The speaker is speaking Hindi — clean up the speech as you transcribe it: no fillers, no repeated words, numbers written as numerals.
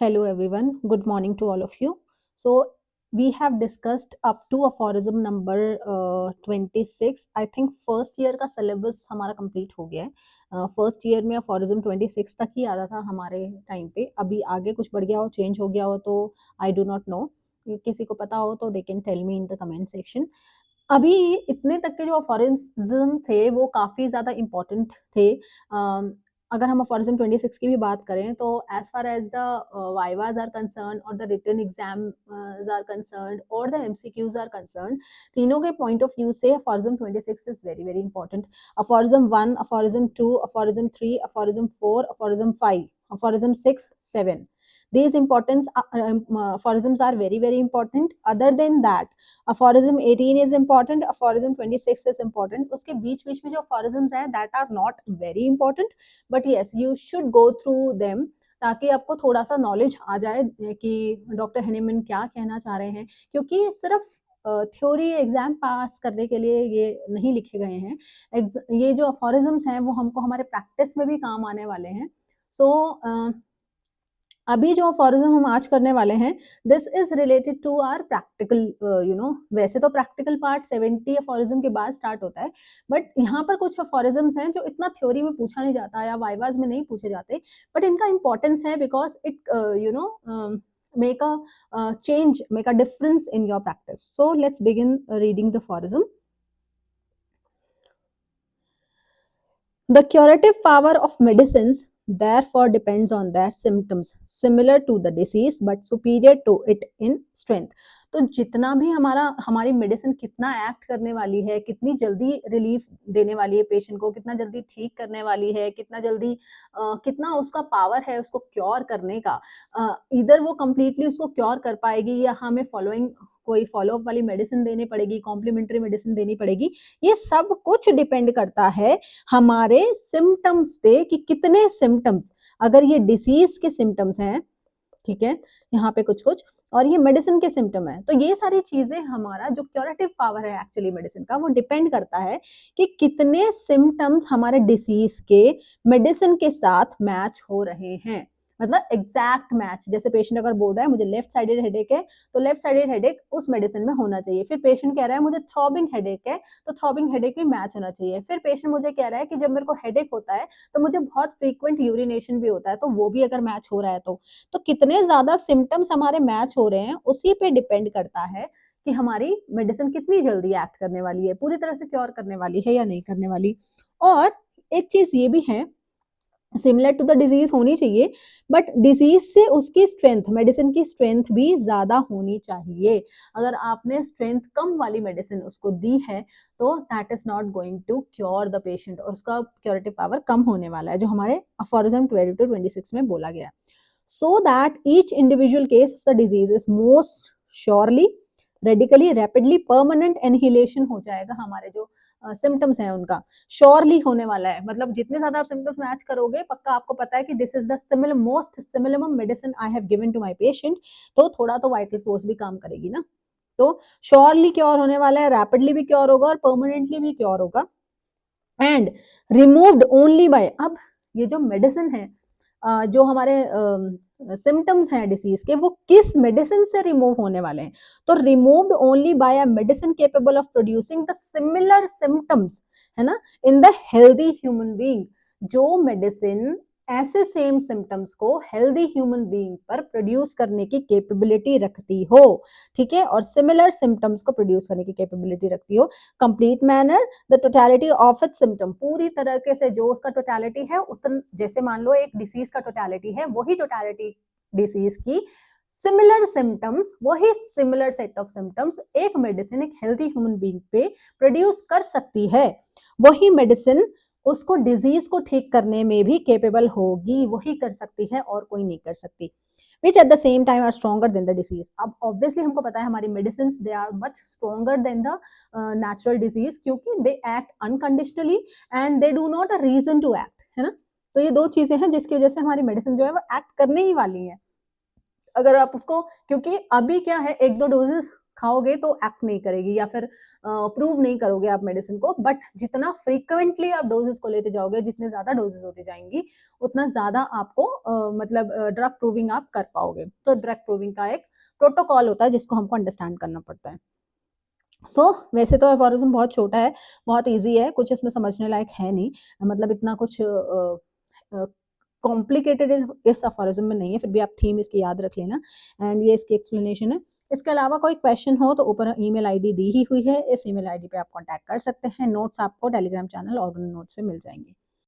Hello everyone, good morning to all of you. So we have discussed up to aphorism number 26. I think first year का सिलेबस हमारा कंप्लीट हो गया है. फर्स्ट ईयर में aphorism 26 तक ही आता था हमारे टाइम पे. अभी आगे कुछ बढ़ गया हो, चेंज हो गया हो तो आई डू नॉट नो. किसी को पता हो तो they can tell me in the comment section. अभी इतने तक के जो अफोरिज्म थे वो काफ़ी ज़्यादा इम्पोर्टेंट थे. अगर हम अफोरिज्म 26 की भी बात करें तो as far as the vivas are concern और the written exam are concern और द एमसीक्यूज आर कंसर्न, तीनों के पॉइंट ऑफ व्यू से aphorism 26 is very very important. Aphorism 1, aphorism 2, aphorism 3, aphorism 4, aphorism 5, aphorism 6, 7. These importance aphorisms are very very important. Other than that, aphorism 18 is important, aphorism 26 is important. उसके बीच बीच में जो aphorisms हैं that are not very important, but yes you should go through them ताकि आपको थोड़ा सा नॉलेज आ जाए कि डॉक्टर हेनेमन क्या कहना चाह रहे हैं, क्योंकि सिर्फ थ्योरी एग्जाम पास करने के लिए ये नहीं लिखे गए हैं. ये जो अफोरिज्म्स हैं वो हमको हमारे प्रैक्टिस में भी काम आने वाले हैं. सो अभी जो अफोरिज्म हम आज करने वाले हैं, this is related to our practical. वैसे तो प्रैक्टिकल पार्ट 70 अफोरिज्म के बाद स्टार्ट होता है, बट यहाँ पर कुछ अफोरिज्म्स हैं जो इतना थ्योरी में पूछा नहीं जाता या वाइवाज में नहीं पूछे जाते, बट इनका इंपॉर्टेंस है because it make a change, make a difference in your practice. So let's begin reading the aphorism. The curative power of medicines therefore depends on their symptoms, similar to the disease but superior to it in strength. तो जितना भी हमारी मेडिसिन कितना एक्ट करने वाली है, कितनी जल्दी रिलीफ देने वाली है पेशेंट को, कितना जल्दी ठीक करने वाली है, कितना जल्दी कितना उसका पावर है उसको क्योर करने का, इधर वो कंप्लीटली उसको क्योर कर पाएगी या हमें फॉलोइंग कोई फॉलोअप वाली मेडिसिन देनी पड़ेगी, कॉम्प्लीमेंट्री मेडिसिन देनी पड़ेगी, ये सब कुछ डिपेंड करता है हमारे सिम्टम्स पे कि कितने सिम्टम्स. अगर ये डिसीज के सिम्टम्स हैं, ठीक है, यहाँ पे कुछ कुछ, और ये मेडिसिन के सिम्टम है, तो ये सारी चीजें हमारा जो क्यूरेटिव पावर है एक्चुअली मेडिसिन का वो डिपेंड करता है कि कितने सिम्टम्स हमारे डिसीज के मेडिसिन के साथ मैच हो रहे हैं. मतलब एग्जैक्ट मैच. जैसे पेशेंट अगर बोल रहा है मुझे लेफ्ट साइडेड हेडेक है, तो लेफ्ट साइडेड हेडेक उस मेडिसिन में होना चाहिए. फिर पेशेंट कह रहा है मुझे थ्रॉबिंग हेडेक है, तो थ्रॉबिंग हेडेक भी मैच होना चाहिए. फिर पेशेंट मुझे कह रहा है कि जब मेरे को हेडेक होता है तो मुझे बहुत फ्रीक्वेंट यूरिनेशन भी होता है, तो वो भी अगर मैच हो रहा है तो कितने ज्यादा सिम्टम्स हमारे मैच हो रहे हैं उसी पे डिपेंड करता है कि हमारी मेडिसिन कितनी जल्दी एक्ट करने वाली है, पूरी तरह से क्योर करने वाली है या नहीं करने वाली. और एक चीज ये भी है, सिमिलर टू द डिजीज होनी चाहिए, बट डिजीज से उसकी स्ट्रेंथ, मेडिसिन की स्ट्रेंथ भी ज्यादा होनी चाहिए. अगर आपने स्ट्रेंथ कम वाली मेडिसिन उसको दी है तो that is not going to cure the patient, और उसका क्योरेटिव पावर कम होने वाला है, जो हमारे अफोरिज्म 12 to 26 में बोला गया. So that each individual case of the disease is most surely, radically, rapidly, permanent annihilation हो जाएगा. हमारे जो सिम्टम्स हैं उनका श्योरली होने वाला है. मतलब जितने ज्यादा आप सिम्टम्स मैच करोगे, पक्का आपको पता है कि this is the most simillimum medicine I have given to my patient, तो थोड़ा तो वाइटल फोर्स भी काम करेगी ना. तो श्योरली क्योर होने वाला है, रैपिडली भी क्योर होगा और परमानेंटली भी क्योर होगा. एंड रिमूव्ड ओनली बाय, अब ये जो मेडिसिन है, जो हमारे सिम्टम्स हैं डिसीज के, वो किस मेडिसिन से रिमूव होने वाले हैं, तो removed only by a medicine capable of producing the similar symptoms, है ना, in the healthy human being. जो मेडिसिन ऐसे सेम सिम्टम्स को हेल्दी ह्यूमन बीइंग पर प्रोड्यूस करने की कैपेबिलिटी रखती हो, ठीक है, और सिमिलर सिम्टम्स को प्रोड्यूस करने की कैपेबिलिटी रखती हो. Complete manner, the totality of its symptom, पूरी तरीके से जो उसका टोटलिटी है, उतन जैसे मान लो एक डिसीज का टोटलिटी है, वही टोटलिटी डिसीज की सिमिलर सिम्टम्स, वही सिमिलर सेट ऑफ सिम्टम्स एक मेडिसिन एक हेल्दी ह्यूमन बीइंग पे प्रोड्यूस कर सकती है. वही मेडिसिन उसको डिजीज को ठीक करने में भी कैपेबल होगी, वही कर सकती है और कोई नहीं कर सकती. which at the same time are stronger than the disease. अब obviously हमको पता है हमारी medicines they are much stronger than the natural disease, क्योंकि they act unconditionally and they do not a reason to act, है ना. तो ये दो चीजें हैं जिसकी वजह से हमारी मेडिसिन जो है वो एक्ट करने ही वाली है. अगर आप उसको, क्योंकि अभी क्या है, एक दो डोजेस खाओगे तो एक्ट नहीं करेगी या फिर प्रूव नहीं करोगे आप मेडिसिन को, बट जितना फ्रीक्वेंटली आप डोजेस को लेते जाओगे, जितने ज़्यादा डोजेस होती जाएंगी, उतना ज़्यादा आपको मतलब ड्रग प्रूविंग आप कर पाओगे। तो ड्रग प्रूविंग का एक प्रोटोकॉल होता है जिसको हमको अंडरस्टैंड करना पड़ता है। वैसे तो एफोरिज्म बहुत छोटा है, बहुत ईज़ी है, कुछ इसमें समझने लायक है नहीं, मतलब इतना कुछ कॉम्प्लिकेटेड इस एफोरिज्म में नहीं है, फिर भी आप थीम इसकी याद रख लेना एंड ये इसकी एक्सप्लेनेशन है। इसके अलावा कोई क्वेश्चन हो तो ऊपर ईमेल आईडी दी ही हुई है, इस ईमेल आईडी पे आप कॉन्टैक्ट कर सकते हैं। नोट्स आपको टेलीग्राम चैनल और नोट्स पे मिल जाएँगे।